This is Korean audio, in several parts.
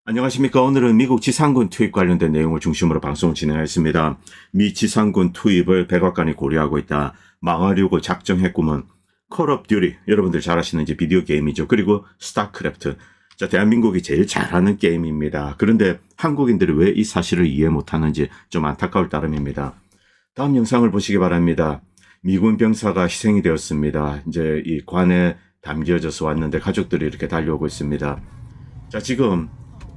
안녕하십니까. 오늘은 미국 지상군 투입 관련된 내용을 중심으로 방송을 진행하겠습니다. 미 지상군 투입을 백악관이 고려하고 있다. 망하려고 작정했구먼. 콜 오브 듀티, 여러분들 잘 아시는 이제 비디오 게임이죠. 그리고 스타크래프트. 자, 대한민국이 제일 잘하는 게임입니다. 그런데 한국인들이 왜 이 사실을 이해 못하는지 좀 안타까울 따름입니다. 다음 영상을 보시기 바랍니다. 미군 병사가 희생이 되었습니다. 이제 이 관에 담겨져서 왔는데 가족들이 이렇게 달려오고 있습니다. 자, 지금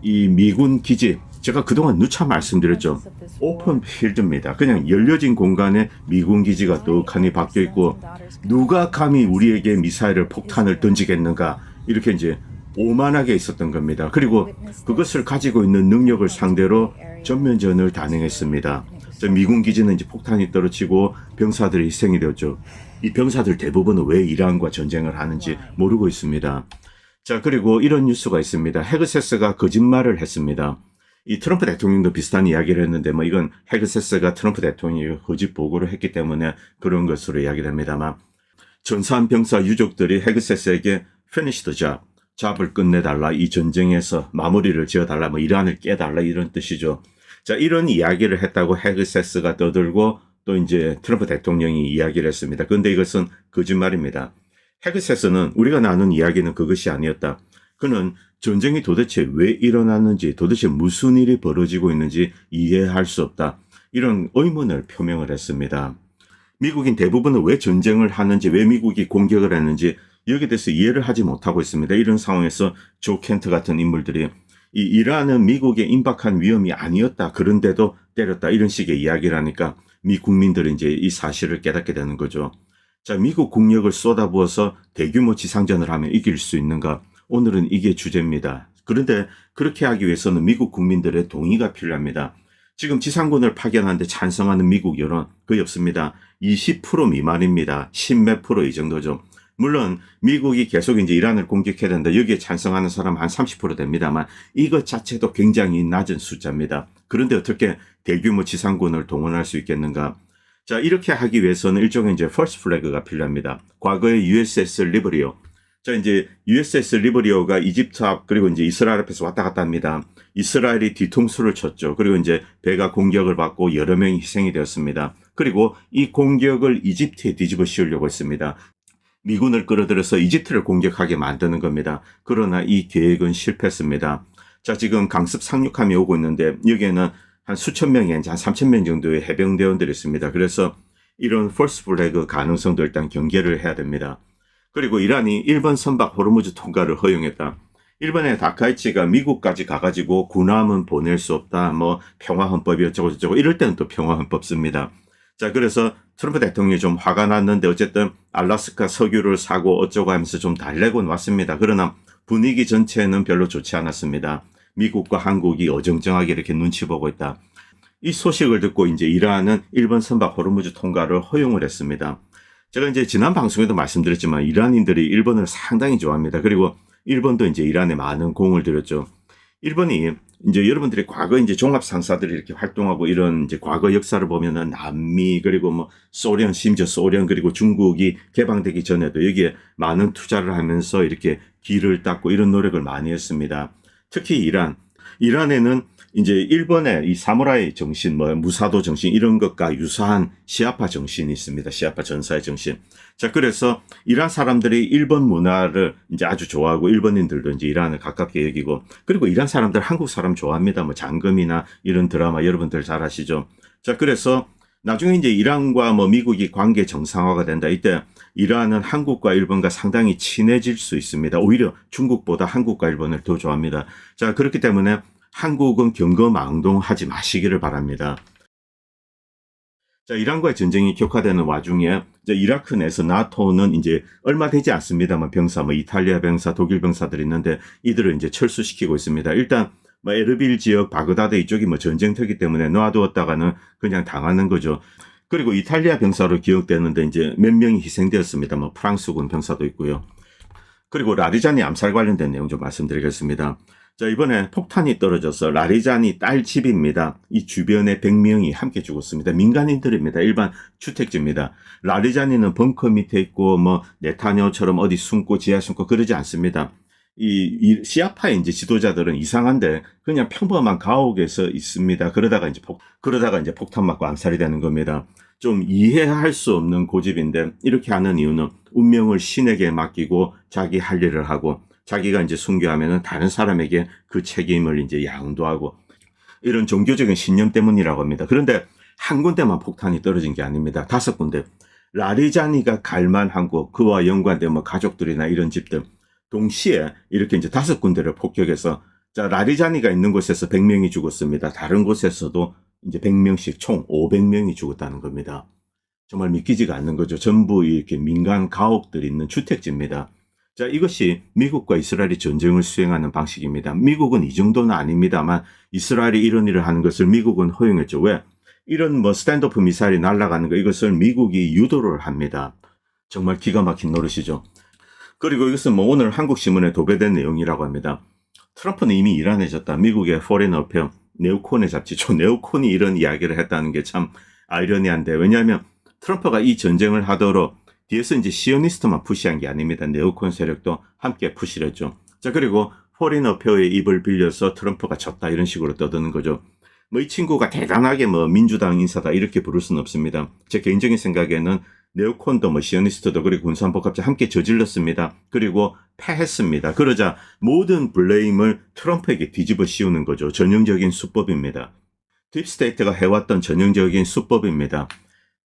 이 미군 기지, 제가 그동안 누차 말씀드렸죠. 오픈 필드입니다. 그냥 열려진 공간에 미군 기지가 떡하니 박혀 있고, 누가 감히 우리에게 미사일을 폭탄을 던지겠는가, 이렇게 이제 오만하게 있었던 겁니다. 그리고 그것을 가지고 있는 능력을 상대로 전면전을 단행했습니다. 미군 기지는 이제 폭탄이 떨어지고 병사들이 희생이 되었죠. 이 병사들 대부분은 왜 이란과 전쟁을 하는지 모르고 있습니다. 자, 그리고 이런 뉴스가 있습니다. 헤그세스가 거짓말을 했습니다. 이 트럼프 대통령도 비슷한 이야기를 했는데, 이건 헤그세스가 트럼프 대통령이 거짓 보고를 했기 때문에 그런 것으로 이야기됩니다만, 전사한 병사 유족들이 헤그세스에게 finish the job, 잡을 끝내달라, 이 전쟁에서 마무리를 지어달라, 이란을 깨달라, 이런 뜻이죠. 자, 이런 이야기를 했다고 헤그세스가 떠들고 또 이제 트럼프 대통령이 이야기를 했습니다. 그런데 이것은 거짓말입니다. 헤그세스는 우리가 나눈 이야기는 그것이 아니었다. 그는 전쟁이 도대체 왜 일어났는지, 도대체 무슨 일이 벌어지고 있는지 이해할 수 없다. 이런 의문을 표명을 했습니다. 미국인 대부분은 왜 전쟁을 하는지, 왜 미국이 공격을 했는지 여기에 대해서 이해를 하지 못하고 있습니다. 이런 상황에서 조 켄트 같은 인물들이 이 이란은 미국에 임박한 위험이 아니었다. 그런데도 때렸다. 이런 식의 이야기를 하니까 미 국민들은 이제 이 사실을 깨닫게 되는 거죠. 자, 미국 국력을 쏟아부어서 대규모 지상전을 하면 이길 수 있는가? 오늘은 이게 주제입니다. 그런데 그렇게 하기 위해서는 미국 국민들의 동의가 필요합니다. 지금 지상군을 파견하는데 찬성하는 미국 여론 거의 없습니다. 20% 미만입니다. 10몇 프로 이 정도죠. 물론 미국이 계속 이제 이란을 공격해야 된다. 여기에 찬성하는 사람 한 30% 됩니다만 이것 자체도 굉장히 낮은 숫자입니다. 그런데 어떻게 대규모 지상군을 동원할 수 있겠는가? 자, 이렇게 하기 위해서는 일종의 이제 퍼스트 플래그가 필요합니다. 과거의 USS 리버리오. 자, 이제 USS 리버리오가 이집트 앞 그리고 이제 이스라엘 앞에서 왔다 갔다 합니다. 이스라엘이 뒤통수를 쳤죠. 그리고 이제 배가 공격을 받고 여러 명이 희생이 되었습니다. 그리고 이 공격을 이집트에 뒤집어 씌우려고 했습니다. 미군을 끌어들여서 이집트를 공격하게 만드는 겁니다. 그러나 이 계획은 실패했습니다. 자, 지금 강습 상륙함이 오고 있는데 여기에는 한 수천 명이 한 3천 명 정도의 해병대원들이 있습니다. 그래서 이런 폴스 플래그 가능성도 일단 경계를 해야 됩니다. 그리고 이란이 일본 선박 호르무즈 통과를 허용했다. 일본의 다카이치가 미국까지 가가지고 군함은 보낼 수 없다. 평화헌법이 어쩌고 저쩌고 이럴 때는 또 평화헌법 씁니다. 자, 그래서 트럼프 대통령이 좀 화가 났는데 어쨌든 알래스카 석유를 사고 어쩌고 하면서 좀 달래곤 왔습니다. 그러나 분위기 전체는 별로 좋지 않았습니다. 미국과 한국이 어정쩡하게 이렇게 눈치 보고 있다. 이 소식을 듣고 이제 이란은 일본 선박 호르무즈 통과를 허용을 했습니다. 제가 이제 지난 방송에도 말씀드렸지만 이란인들이 일본을 상당히 좋아합니다. 그리고 일본도 이제 이란에 많은 공을 들였죠. 일본이 이제 여러분들이 과거 이제 종합 상사들이 이렇게 활동하고 이런 이제 과거 역사를 보면은 남미 그리고 소련 심지어 소련 그리고 중국이 개방되기 전에도 여기에 많은 투자를 하면서 이렇게 길을 닦고 이런 노력을 많이 했습니다. 특히 이란에는 이제 일본의 이 사무라이 정신, 무사도 정신 이런 것과 유사한 시아파 정신이 있습니다. 시아파 전사의 정신. 자, 그래서 이란 사람들이 일본 문화를 이제 아주 좋아하고 일본인들도 이제 이란을 가깝게 여기고 그리고 이란 사람들 한국 사람 좋아합니다. 장금이나 이런 드라마 여러분들 잘 아시죠? 자, 그래서 나중에 이제 이란과 미국이 관계 정상화가 된다. 이때 이란은 한국과 일본과 상당히 친해질 수 있습니다. 오히려 중국보다 한국과 일본을 더 좋아합니다. 자, 그렇기 때문에 한국은 경거망동하지 마시기를 바랍니다. 자, 이란과의 전쟁이 격화되는 와중에 이라크 내에서 나토는 이제 얼마 되지 않습니다만 병사, 이탈리아 병사, 독일 병사들이 있는데 이들을 이제 철수시키고 있습니다. 일단 에르빌 지역, 바그다드 이쪽이 전쟁터기 때문에 놔두었다가는 그냥 당하는 거죠. 그리고 이탈리아 병사로 기억되는데 이제 몇 명이 희생되었습니다. 프랑스군 병사도 있고요. 그리고 라리자니 암살 관련된 내용 좀 말씀드리겠습니다. 자, 이번에 폭탄이 떨어져서 라리자니 딸 집입니다. 이 주변에 100명이 함께 죽었습니다. 민간인들입니다. 일반 주택지입니다. 라리자니는 벙커 밑에 있고 네타냐후처럼 어디 숨고 지하 숨고 그러지 않습니다. 시아파의 이제 지도자들은 이상한데 그냥 평범한 가옥에서 있습니다. 그러다가 이제 폭탄 맞고 암살이 되는 겁니다. 좀 이해할 수 없는 고집인데 이렇게 하는 이유는 운명을 신에게 맡기고 자기 할 일을 하고 자기가 이제 순교하면은 다른 사람에게 그 책임을 이제 양도하고 이런 종교적인 신념 때문이라고 합니다. 그런데 한 군데만 폭탄이 떨어진 게 아닙니다. 5군데. 라리자니가 갈만한 곳, 그와 연관된 뭐 가족들이나 이런 집들 동시에 이렇게 이제 5군데를 폭격해서 자, 라리자니가 있는 곳에서 100명이 죽었습니다. 다른 곳에서도 이제 100명씩 총 500명이 죽었다는 겁니다. 정말 믿기지가 않는 거죠. 전부 이렇게 민간 가옥들이 있는 주택지입니다. 자, 이것이 미국과 이스라엘이 전쟁을 수행하는 방식입니다. 미국은 이 정도는 아닙니다만 이스라엘이 이런 일을 하는 것을 미국은 허용했죠. 왜? 이런 뭐 스탠드오프 미사일이 날아가는 거 이것을 미국이 유도를 합니다. 정말 기가 막힌 노릇이죠. 그리고 이것은 뭐 오늘 한국신문에 도배된 내용이라고 합니다. 트럼프는 이미 일안해졌다. 미국의 포레인 어페어 네오콘의 잡지죠. 네오콘이 이런 이야기를 했다는 게 참 아이러니한데 왜냐하면 트럼프가 이 전쟁을 하도록 뒤에서 이제 시오니스트만 푸시한 게 아닙니다. 네오콘 세력도 함께 푸시를 했죠. 자, 그리고 포레인 어페어의 입을 빌려서 트럼프가 졌다 이런 식으로 떠드는 거죠. 뭐 이 친구가 대단하게 뭐 민주당 인사다 이렇게 부를 수는 없습니다. 제 개인적인 생각에는 네오콘도 뭐 시오니스트도 그리고 군산복합자 함께 저질렀습니다. 그리고 패했습니다. 그러자 모든 블레임을 트럼프에게 뒤집어 씌우는 거죠. 전형적인 수법입니다. 딥스테이트가 해왔던 전형적인 수법입니다.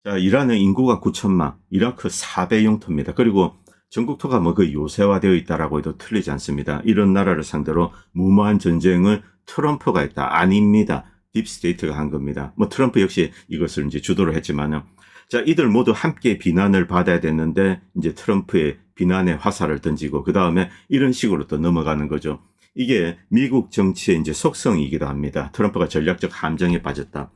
자, 이란의 인구가 9천만, 이라크 4배 영토입니다. 그리고 전국토가 뭐 그 요새화되어 있다라고 해도 틀리지 않습니다. 이런 나라를 상대로 무모한 전쟁을 트럼프가 했다. 아닙니다. 딥스테이트가 한 겁니다. 뭐 트럼프 역시 이것을 이제 주도를 했지만은 자, 이들 모두 함께 비난을 받아야 됐는데 이제 트럼프의 비난의 화살을 던지고 그 다음에 이런 식으로 또 넘어가는 거죠. 이게 미국 정치의 이제 속성이기도 합니다. 트럼프가 전략적 함정에 빠졌다.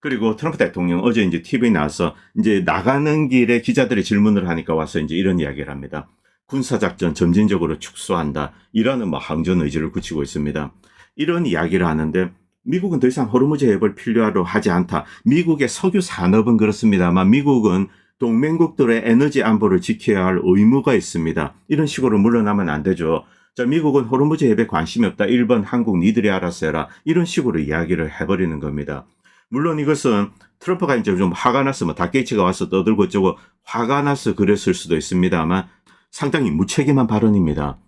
그리고 트럼프 대통령 어제 이제 TV에 나와서 이제 나가는 길에 기자들이 질문을 하니까 와서 이제 이런 이야기를 합니다. 군사작전 점진적으로 축소한다. 이라는 뭐 항전 의지를 굳히고 있습니다. 이런 이야기를 하는데 미국은 더 이상 호르무즈 해협을 필요로 하지 않다. 미국의 석유 산업은 그렇습니다만 미국은 동맹국들의 에너지 안보를 지켜야 할 의무가 있습니다. 이런 식으로 물러나면 안 되죠. 자, 미국은 호르무즈 해협에 관심이 없다. 일본, 한국 니들이 알아서 해라. 이런 식으로 이야기를 해버리는 겁니다. 물론 이것은 트럼프가 이제 좀 화가 나서 뭐 닥게이츠가 와서 떠들고 어쩌고 화가 나서 그랬을 수도 있습니다만 상당히 무책임한 발언입니다.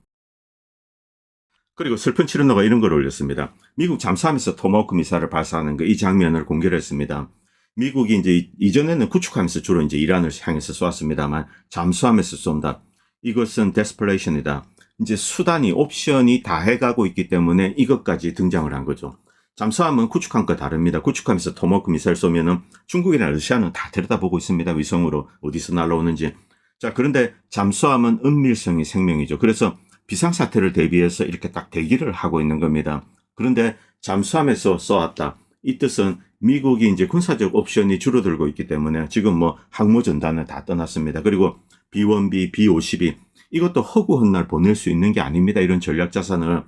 그리고 슬픈 치료노가 이런 걸 올렸습니다. 미국 잠수함에서 토마호크 미사일을 발사하는 이 장면을 공개를 했습니다. 미국이 이제 이전에는 구축하면서 주로 이제 이란을 향해서 쏘았습니다만 잠수함에서 쏜다. 이것은 데스퍼레이션이다. 이제 수단이 옵션이 다 해가고 있기 때문에 이것까지 등장을 한 거죠. 잠수함은 구축함과 다릅니다. 구축함에서 토마호크 미사일 쏘면은 중국이나 러시아는 다 들여다보고 있습니다. 위성으로 어디서 날아오는지. 자, 그런데 잠수함은 은밀성이 생명이죠. 그래서 비상사태를 대비해서 이렇게 딱 대기를 하고 있는 겁니다. 그런데 잠수함에서 쏘았다. 이 뜻은 미국이 이제 군사적 옵션이 줄어들고 있기 때문에 지금 뭐 항모전단을 다 떠났습니다. 그리고 B-1B, B-52 이것도 허구헌날 보낼 수 있는 게 아닙니다. 이런 전략자산을.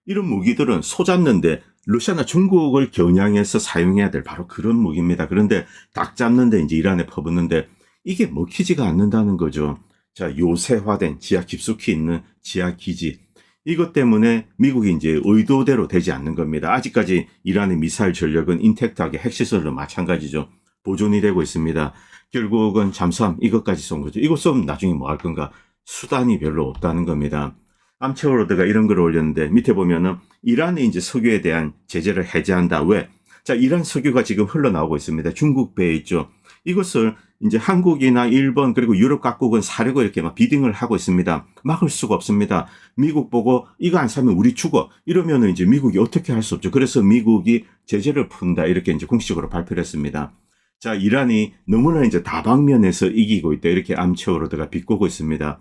이런 무기들은 소 잡는데 러시아나 중국을 겨냥해서 사용해야 될 바로 그런 무기입니다. 그런데 닭 잡는데 이제 이란에 퍼붓는데 이게 먹히지가 않는다는 거죠. 자, 요새화된 지하 깊숙이 있는 지하 기지. 이것 때문에 미국이 이제 의도대로 되지 않는 겁니다. 아직까지 이란의 미사일 전력은 인택트하게 핵시설도 마찬가지죠. 보존이 되고 있습니다. 결국은 잠수함 이것까지 쏜 거죠. 이것 쏘면 나중에 뭐 할 건가? 수단이 별로 없다는 겁니다. 암체워로드가 이런 걸 올렸는데 밑에 보면은 이란의 이제 석유에 대한 제재를 해제한다. 왜? 자, 이란 석유가 지금 흘러나오고 있습니다. 중국 배에 있죠. 이것을 이제 한국이나 일본 그리고 유럽 각국은 사려고 이렇게 막 비딩을 하고 있습니다. 막을 수가 없습니다. 미국 보고 이거 안 사면 우리 죽어. 이러면은 이제 미국이 어떻게 할 수 없죠. 그래서 미국이 제재를 푼다. 이렇게 이제 공식적으로 발표를 했습니다. 자, 이란이 너무나 이제 다방면에서 이기고 있다. 이렇게 암체워로드가 비꼬고 있습니다.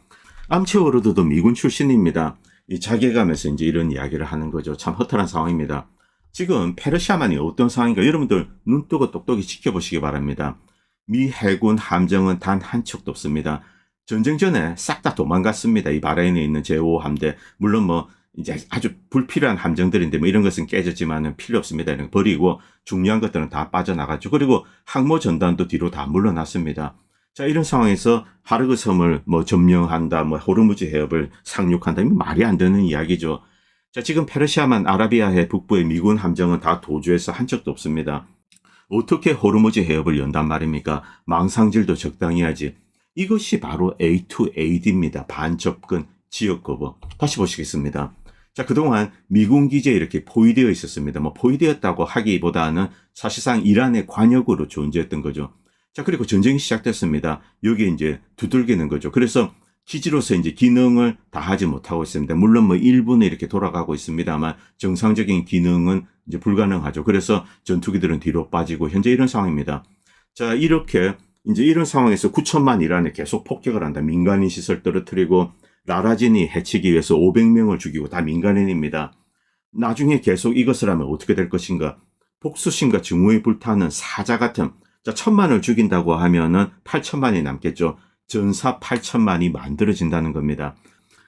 암체워로드도 미군 출신입니다. 이 자괴감에서 이제 이런 이야기를 하는 거죠. 참 허탈한 상황입니다. 지금 페르시아만이 어떤 상황인가 여러분들 눈 뜨고 똑똑히 지켜보시기 바랍니다. 미 해군 함정은 단 한 척도 없습니다. 전쟁 전에 싹 다 도망갔습니다. 이 바레인에 있는 제5 함대. 물론 뭐 이제 아주 불필요한 함정들인데 뭐 이런 것은 깨졌지만은 필요 없습니다. 이런 거 버리고 중요한 것들은 다 빠져나갔죠. 그리고 항모 전단도 뒤로 다 물러났습니다. 자, 이런 상황에서 하르그 섬을 뭐 점령한다, 뭐 호르무즈 해협을 상륙한다, 이건 말이 안 되는 이야기죠. 자, 지금 페르시아만 아라비아해 북부의 미군 함정은 다 도주해서 한 적도 없습니다. 어떻게 호르무즈 해협을 연단 말입니까? 망상질도 적당히 하지. 이것이 바로 A2AD입니다. 반접근 지역거부. 다시 보시겠습니다. 자, 그동안 미군 기지에 이렇게 포위되어 있었습니다. 뭐 포위되었다고 하기보다는 사실상 이란의 관역으로 존재했던 거죠. 자, 그리고 전쟁이 시작됐습니다. 여기에 이제 두들기는 거죠. 그래서 기지로서 이제 기능을 다 하지 못하고 있습니다. 물론 뭐 일부는 이렇게 돌아가고 있습니다만 정상적인 기능은 이제 불가능하죠. 그래서 전투기들은 뒤로 빠지고 현재 이런 상황입니다. 자, 이렇게 이제 이런 상황에서 9천만 이란에 계속 폭격을 한다. 민간인 시설 떨어뜨리고 라라진이 해치기 위해서 500명을 죽이고 다 민간인입니다. 나중에 계속 이것을 하면 어떻게 될 것인가? 복수심과 증오에 불타는 사자 같은, 자, 1,000만을 죽인다고 하면은 8천만이 남겠죠. 전사 8천만이 만들어진다는 겁니다.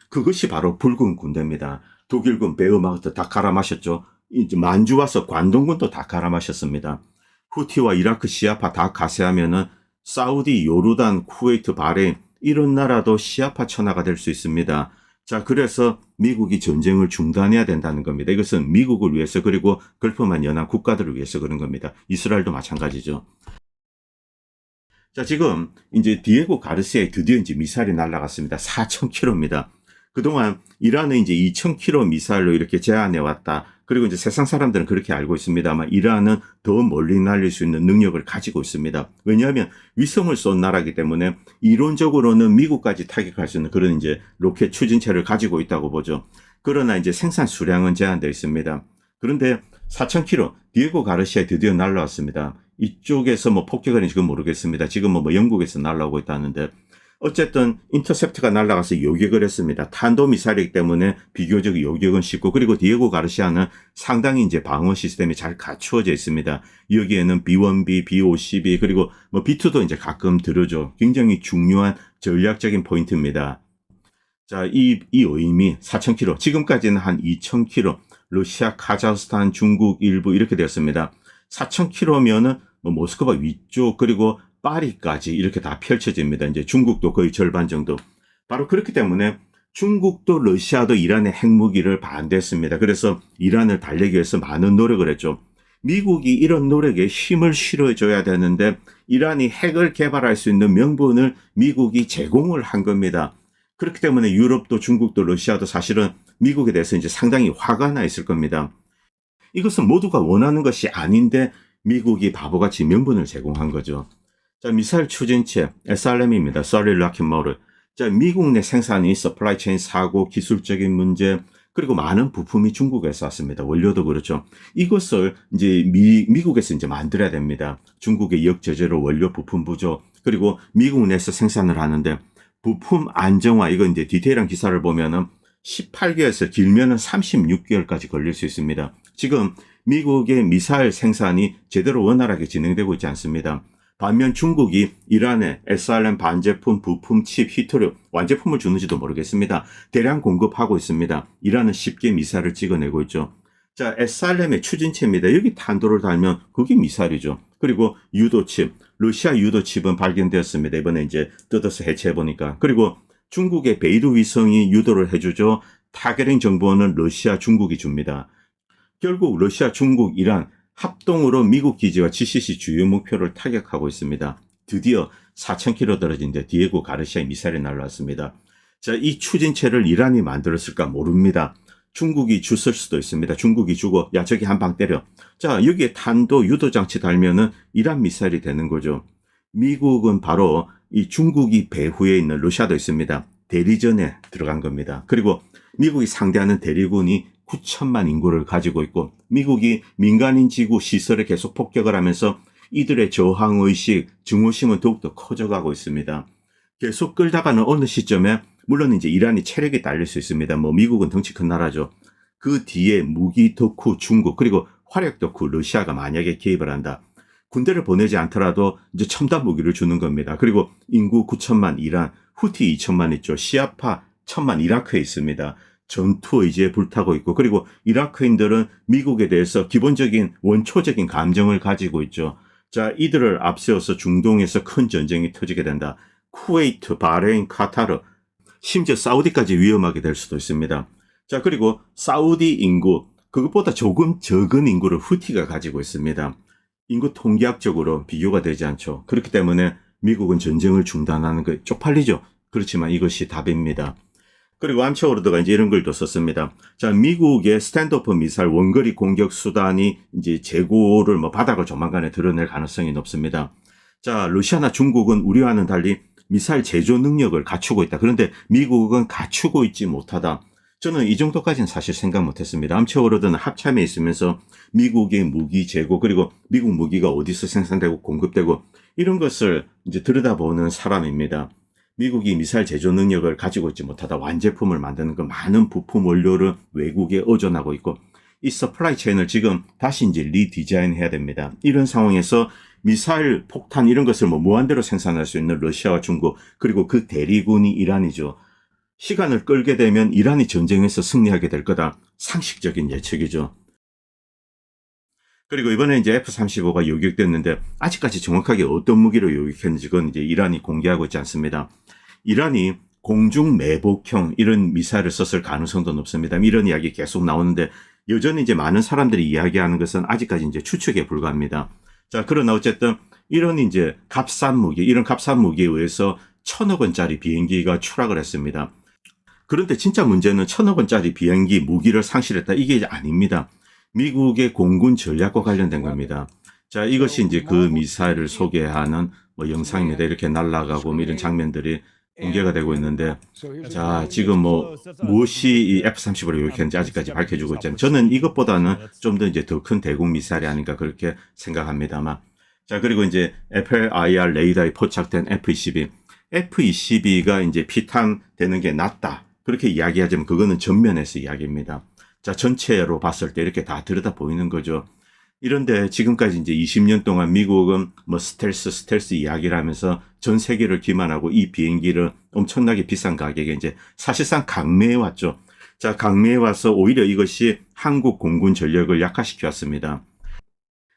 그것이 바로 붉은 군대입니다. 독일군 베어마흐트 다 갈아마셨죠. 이제 만주 와서 관동군도 다 갈아마셨습니다. 후티와 이라크 시아파 다 가세하면은 사우디, 요르단, 쿠웨이트, 바레인 이런 나라도 시아파 천하가 될 수 있습니다. 자, 그래서 미국이 전쟁을 중단해야 된다는 겁니다. 이것은 미국을 위해서 그리고 걸프만 연한 국가들을 위해서 그런 겁니다. 이스라엘도 마찬가지죠. 자, 지금 이제 디에고 가르시아에 드디어 이제 미사일이 날아갔습니다. 4,000km입니다. 그동안 이란은 이제 2,000km 미사일로 이렇게 제한해 왔다. 그리고 이제 세상 사람들은 그렇게 알고 있습니다만 이란은 더 멀리 날릴 수 있는 능력을 가지고 있습니다. 왜냐하면 위성을 쏜 나라이기 때문에 이론적으로는 미국까지 타격할 수 있는 그런 이제 로켓 추진체를 가지고 있다고 보죠. 그러나 이제 생산 수량은 제한되어 있습니다. 그런데 4,000km 디에고 가르시아에 드디어 날아왔습니다. 이쪽에서 뭐 폭격은 지금 모르겠습니다. 지금 뭐 영국에서 날아오고 있다는데 어쨌든 인터셉트가 날아가서 요격을 했습니다. 탄도미사일이기 때문에 비교적 요격은 쉽고 그리고 디에고 가르시아는 상당히 이제 방어 시스템이 잘 갖추어져 있습니다. 여기에는 B1B, B52 그리고 뭐 B2도 이제 가끔 들어줘. 굉장히 중요한 전략적인 포인트입니다. 자, 이 의미 4,000km, 지금까지는 한 2,000km, 러시아, 카자흐스탄, 중국 일부 이렇게 되었습니다. 4,000km면은 뭐 모스크바 위쪽 그리고 파리까지 이렇게 다 펼쳐집니다. 이제 중국도 거의 절반 정도. 바로 그렇기 때문에 중국도 러시아도 이란의 핵무기를 반대했습니다. 그래서 이란을 달래기 위해서 많은 노력을 했죠. 미국이 이런 노력에 힘을 실어줘야 되는데 이란이 핵을 개발할 수 있는 명분을 미국이 제공을 한 겁니다. 그렇기 때문에 유럽도 중국도 러시아도 사실은 미국에 대해서 이제 상당히 화가 나 있을 겁니다. 이것은 모두가 원하는 것이 아닌데 미국이 바보같이 명분을 제공한 거죠. 자, 미사일 추진체 SRM입니다. Solid Rocket Motor. 자, 미국 내 생산이 서플라이 체인 사고, 기술적인 문제, 그리고 많은 부품이 중국에서 왔습니다. 원료도 그렇죠. 이것을 이제 미국에서 이제 만들어야 됩니다. 중국의 역제재로 원료 부품 부족, 그리고 미국 내에서 생산을 하는데 부품 안정화, 이거 이제 디테일한 기사를 보면은 18개월에서 길면은 36개월까지 걸릴 수 있습니다. 지금 미국의 미사일 생산이 제대로 원활하게 진행되고 있지 않습니다. 반면 중국이 이란에 SRM 반제품, 부품, 칩, 히터류, 완제품을 주는지도 모르겠습니다. 대량 공급하고 있습니다. 이란은 쉽게 미사일을 찍어내고 있죠. 자, SRM의 추진체입니다. 여기 탄도를 달면 그게 미사일이죠. 그리고 유도칩, 러시아 유도칩은 발견되었습니다. 이번에 이제 뜯어서 해체해보니까. 그리고 중국의 베이루 위성이 유도를 해주죠. 타겟팅 정보는 러시아, 중국이 줍니다. 결국 러시아, 중국, 이란 합동으로 미국 기지와 GCC 주요 목표를 타격하고 있습니다. 드디어 4,000km 떨어진 데 디에고 가르시아 미사일이 날라왔습니다. 자, 이 추진체를 이란이 만들었을까 모릅니다. 중국이 줬을 수도 있습니다. 중국이 주고 야 저기 한 방 때려. 자, 여기에 탄도 유도장치 달면은 이란 미사일이 되는 거죠. 미국은 바로 이 중국이 배후에 있는 러시아도 있습니다. 대리전에 들어간 겁니다. 그리고 미국이 상대하는 대리군이 9천만 인구를 가지고 있고 미국이 민간인 지구 시설에 계속 폭격을 하면서 이들의 저항의식, 증오심은 더욱더 커져가고 있습니다. 계속 끌다가는 어느 시점에 물론 이제 이란이 체력이 딸릴 수 있습니다. 뭐 미국은 덩치 큰 나라죠. 그 뒤에 무기 덕후 중국 그리고 화력 덕후 러시아가 만약에 개입을 한다. 군대를 보내지 않더라도 이제 첨단 무기를 주는 겁니다. 그리고 인구 9천만 이란, 후티 2천만 있죠. 시아파 1,000만 이라크에 있습니다. 전투 의지에 불타고 있고 그리고 이라크인들은 미국에 대해서 기본적인 원초적인 감정을 가지고 있죠. 자, 이들을 앞세워서 중동에서 큰 전쟁이 터지게 된다. 쿠웨이트, 바레인, 카타르, 심지어 사우디까지 위험하게 될 수도 있습니다. 자, 그리고 사우디 인구, 그것보다 조금 적은 인구를 후티가 가지고 있습니다. 인구 통계학적으로 비교가 되지 않죠. 그렇기 때문에 미국은 전쟁을 중단하는 게 쪽팔리죠. 그렇지만 이것이 답입니다. 그리고 암체워르드가 이제 이런 글도 썼습니다. 자, 미국의 스탠드오프 미사일 원거리 공격 수단이 이제 재고를 바닥을 조만간에 드러낼 가능성이 높습니다. 자, 러시아나 중국은 우리와는 달리 미사일 제조 능력을 갖추고 있다. 그런데 미국은 갖추고 있지 못하다. 저는 이 정도까지는 사실 생각 못했습니다. 암체워르드는 합참에 있으면서 미국의 무기 재고, 그리고 미국 무기가 어디서 생산되고 공급되고 이런 것을 이제 들여다보는 사람입니다. 미국이 미사일 제조 능력을 가지고 있지 못하다. 완제품을 만드는 그 많은 부품 원료를 외국에 의존하고 있고, 이 서플라이 체인을 지금 다시 이제 리디자인 해야 됩니다. 이런 상황에서 미사일, 폭탄 이런 것을 무한대로 생산할 수 있는 러시아와 중국, 그리고 그 대리군이 이란이죠. 시간을 끌게 되면 이란이 전쟁에서 승리하게 될 거다. 상식적인 예측이죠. 그리고 이번에 이제 F-35가 요격됐는데 아직까지 정확하게 어떤 무기로 요격했는지 그건 이제 이란이 공개하고 있지 않습니다. 이란이 공중 매복형 이런 미사일을 썼을 가능성도 높습니다. 이런 이야기 계속 나오는데 여전히 이제 많은 사람들이 이야기하는 것은 아직까지 이제 추측에 불과합니다. 자, 그러나 어쨌든 이런 이제 값싼 무기, 이런 값싼 무기에 의해서 1,000억 원짜리 비행기가 추락을 했습니다. 그런데 진짜 문제는 1,000억 원짜리 비행기 무기를 상실했다. 이게 아닙니다. 미국의 공군 전략과 관련된 겁니다. 자, 이것이 이제 그 미사일을 소개하는 영상입니다. 이렇게 날아가고 이런 장면들이 공개가 되고 있는데, 자, 지금 무엇이 이 F-35를 요격했는지 아직까지 밝혀주고 있잖아요. 저는 이것보다는 좀 더 이제 더 큰 대공 미사일이 아닌가 그렇게 생각합니다만. 자, 그리고 이제 FLIR 레이더에 포착된 F-22. F-22가 이제 피탄 되는 게 낫다. 그렇게 이야기하자면 그거는 전면에서 이야기입니다. 자, 전체로 봤을 때 이렇게 다 들여다 보이는 거죠. 이런데 지금까지 이제 20년 동안 미국은 스텔스 이야기를 하면서 전 세계를 기만하고 이 비행기를 엄청나게 비싼 가격에 이제 사실상 강매해 왔죠. 자, 강매해 와서 오히려 이것이 한국 공군 전력을 약화시켜 왔습니다.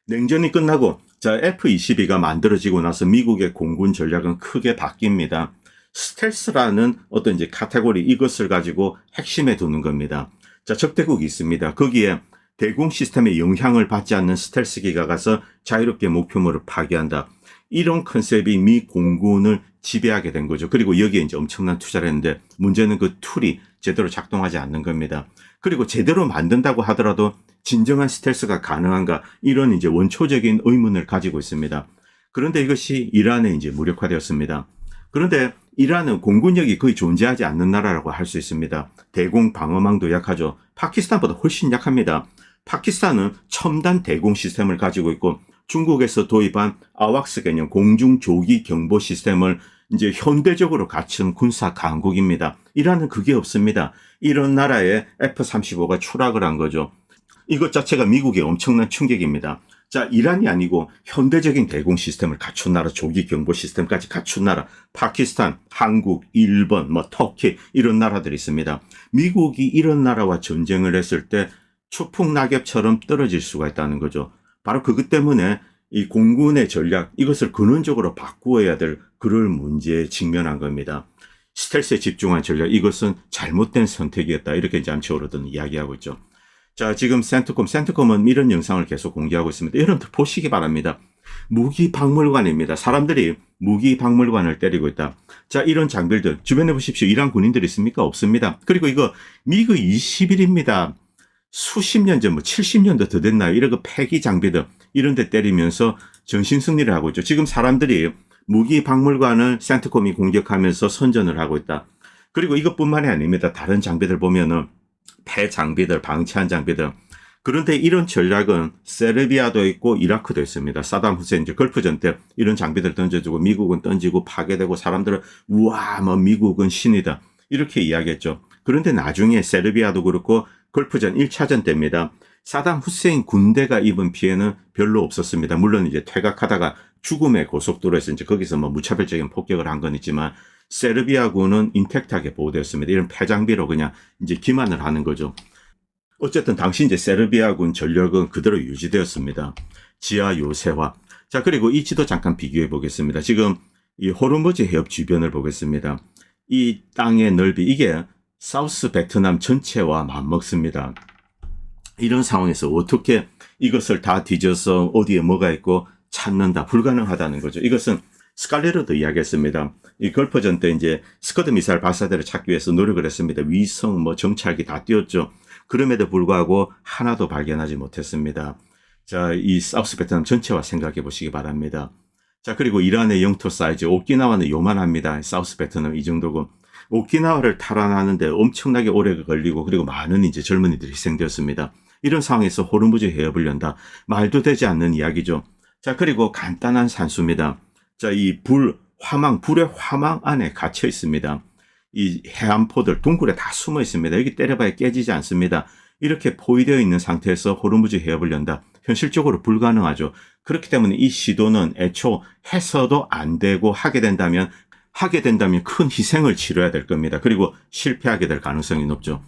냉전이 끝나고 자, F-22가 만들어지고 나서 미국의 공군 전략은 크게 바뀝니다. 스텔스라는 어떤 이제 카테고리 이것을 가지고 핵심에 두는 겁니다. 자, 적대국이 있습니다. 거기에 대공 시스템에 영향을 받지 않는 스텔스기가 가서 자유롭게 목표물을 파괴한다. 이런 컨셉이 미 공군을 지배하게 된 거죠. 그리고 여기에 이제 엄청난 투자를 했는데 문제는 그 툴이 제대로 작동하지 않는 겁니다. 그리고 제대로 만든다고 하더라도 진정한 스텔스가 가능한가 이런 이제 원초적인 의문을 가지고 있습니다. 그런데 이것이 이란에 이제 무력화되었습니다. 그런데 이란은 공군력이 거의 존재하지 않는 나라라고 할 수 있습니다. 대공 방어망도 약하죠. 파키스탄보다 훨씬 약합니다. 파키스탄은 첨단 대공 시스템을 가지고 있고 중국에서 도입한 아왁스 개념 공중 조기 경보 시스템을 이제 현대적으로 갖춘 군사 강국입니다. 이란은 그게 없습니다. 이런 나라에 F-35가 추락을 한 거죠. 이것 자체가 미국의 엄청난 충격입니다. 자, 이란이 아니고 현대적인 대공 시스템을 갖춘 나라, 조기 경보 시스템까지 갖춘 나라, 파키스탄, 한국, 일본, 터키 이런 나라들이 있습니다. 미국이 이런 나라와 전쟁을 했을 때 추풍낙엽처럼 떨어질 수가 있다는 거죠. 바로 그것 때문에 이 공군의 전략, 이것을 근원적으로 바꾸어야 될 그럴 문제에 직면한 겁니다. 스텔스에 집중한 전략, 이것은 잘못된 선택이었다. 이렇게 이제 암체워르드는 이야기하고 있죠. 자, 지금 센트콤은 이런 영상을 계속 공개하고 있습니다. 여러분들 보시기 바랍니다. 무기박물관입니다. 사람들이 무기박물관을 때리고 있다. 자, 이런 장비들 주변에 보십시오. 이란 군인들 있습니까? 없습니다. 그리고 이거 미그 21입니다. 수십 년 전, 70년도 더 됐나요? 이런 거 폐기 장비들 이런 데 때리면서 전신승리를 하고 있죠. 지금 사람들이 무기박물관을 센트콤이 공격하면서 선전을 하고 있다. 그리고 이것뿐만이 아닙니다. 다른 장비들 보면은 폐 장비들, 방치한 장비들. 그런데 이런 전략은 세르비아도 있고 이라크도 있습니다. 사담 후세인 걸프전 때 이런 장비들 던져주고 미국은 던지고 파괴되고 사람들은 우와, 미국은 신이다. 이렇게 이야기했죠. 그런데 나중에 세르비아도 그렇고 걸프전 1차전 때입니다. 사담 후세인 군대가 입은 피해는 별로 없었습니다. 물론 이제 퇴각하다가 죽음의 고속도로에서 이제 거기서 무차별적인 폭격을 한 건 있지만 세르비아군은 인택트하게 보호되었습니다. 이런 폐장비로 그냥 이제 기만을 하는 거죠. 어쨌든 당시 이제 세르비아군 전력은 그대로 유지되었습니다. 지하 요새화. 자, 그리고 이 지도 잠깐 비교해 보겠습니다. 지금 이 호르무즈 해협 주변을 보겠습니다. 이 땅의 넓이, 이게 사우스 베트남 전체와 맞먹습니다. 이런 상황에서 어떻게 이것을 다 뒤져서 어디에 뭐가 있고 찾는다, 불가능하다는 거죠. 이것은 스칼레르도 이야기했습니다. 이 걸퍼전 때 이제 스커드 미사일 발사대를 찾기 위해서 노력을 했습니다. 위성, 뭐 정찰기 다 띄웠죠. 그럼에도 불구하고 하나도 발견하지 못했습니다. 자, 이 사우스 베트남 전체와 생각해 보시기 바랍니다. 자, 그리고 이란의 영토 사이즈, 오키나와는 요만합니다. 사우스 베트남 이 정도고, 오키나와를 탈환하는데 엄청나게 오래 걸리고, 그리고 많은 이제 젊은이들이 희생되었습니다. 이런 상황에서 호르무즈 해협을 연다, 말도 되지 않는 이야기죠. 자, 그리고 간단한 산수입니다. 자, 이 불의 화망 안에 갇혀 있습니다. 이 해안포들 동굴에 다 숨어 있습니다. 여기 때려봐야 깨지지 않습니다. 이렇게 포위되어 있는 상태에서 호르무즈 해협을 연다, 현실적으로 불가능하죠. 그렇기 때문에 이 시도는 애초 해서도 안 되고, 하게 된다면 큰 희생을 치러야 될 겁니다. 그리고 실패하게 될 가능성이 높죠.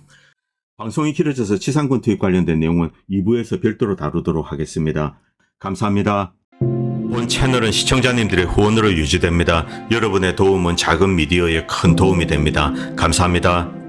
방송이 길어져서 지상군 투입 관련된 내용은 2부에서 별도로 다루도록 하겠습니다. 감사합니다. 본 채널은 시청자님들의 후원으로 유지됩니다. 여러분의 도움은 작은 미디어에 큰 도움이 됩니다. 감사합니다.